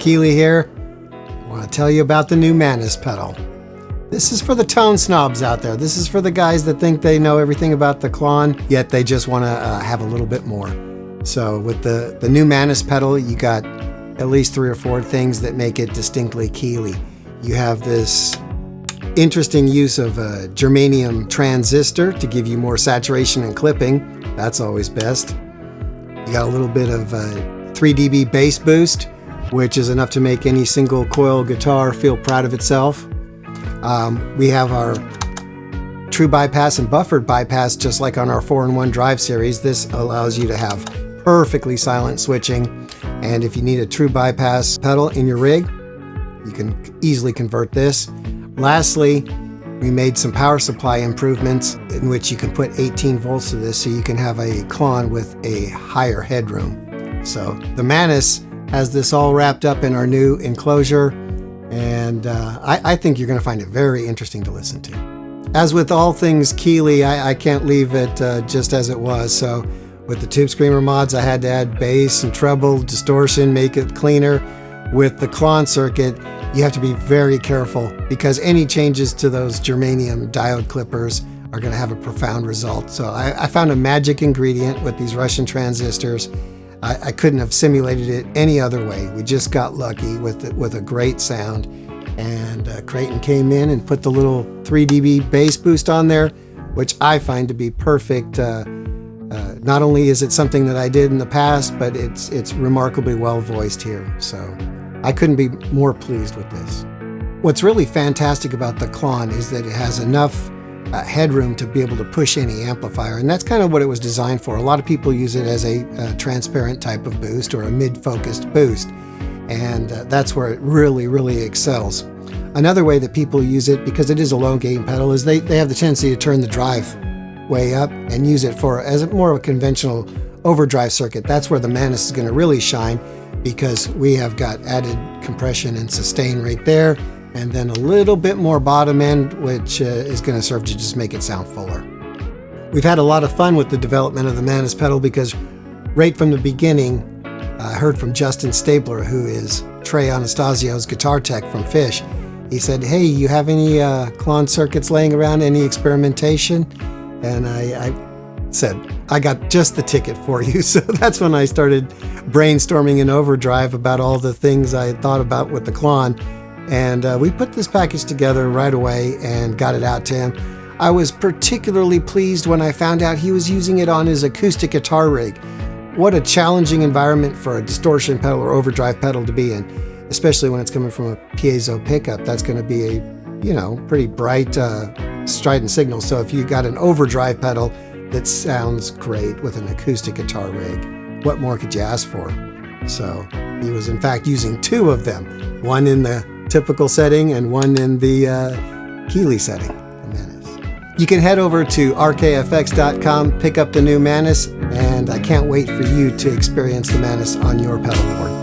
Keeley here. I want to tell you about the new Manis pedal. This is for the tone snobs out there. This is for the guys that think they know everything about the Klone, yet they just want to have a little bit more. So with the new Manis pedal, you got at least 3 or 4 things that make it distinctly Keeley. You have this interesting use of a germanium transistor to give you more saturation and clipping. That's always best. You got a little bit of 3 dB bass boost, which is enough to make any single coil guitar feel proud of itself. We have our true bypass and buffered bypass, just like on our 4-in-1 drive series. This allows you to have perfectly silent switching. And if you need a true bypass pedal in your rig, you can easily convert this. Lastly, we made some power supply improvements in which you can put 18 volts to this, so you can have a Klone with a higher headroom. So the Manis has this all wrapped up in our new enclosure, and I think you're going to find it very interesting to listen to. As with all things Keeley, I can't leave it just as it was. So with the Tube Screamer mods, I had to add bass and treble, distortion, make it cleaner. With the Klone circuit, you have to be very careful because any changes to those germanium diode clippers are going to have a profound result. So I found a magic ingredient with these Russian transistors. I couldn't have simulated it any other way. We just got lucky with a great sound. And Creighton came in and put the little 3 dB bass boost on there, which I find to be perfect. Not only is it something that I did in the past, but it's remarkably well voiced here. So I couldn't be more pleased with this. What's really fantastic about the Klone is that it has enough headroom to be able to push any amplifier, and that's kind of what it was designed for. A lot of people use it as a transparent type of boost or a mid-focused boost, and that's where it really, really excels. Another way that people use it, because it is a low gain pedal, is they have the tendency to turn the drive way up and use it as more of a conventional overdrive circuit. That's where the Manis is going to really shine, because we have got added compression and sustain right there, and then a little bit more bottom end, which is going to serve to just make it sound fuller. We've had a lot of fun with the development of the Manis pedal, because right from the beginning, I heard from Justin Stabler, who is Trey Anastasio's guitar tech from Fish. He said, "Hey, you have any Klone circuits laying around, any experimentation?" And I said, "I got just the ticket for you." So that's when I started brainstorming in Overdrive about all the things I had thought about with the Klone. And we put this package together right away and got it out to him. I was particularly pleased when I found out he was using it on his acoustic guitar rig. What a challenging environment for a distortion pedal or overdrive pedal to be in, especially when it's coming from a piezo pickup. That's going to be a, pretty bright strident signal. So if you got an overdrive pedal that sounds great with an acoustic guitar rig, what more could you ask for? So he was in fact using 2 of them, one in the typical setting and one in the Keeley setting, the Manis. You can head over to rkfx.com, pick up the new Manis, and I can't wait for you to experience the Manis on your pedal board.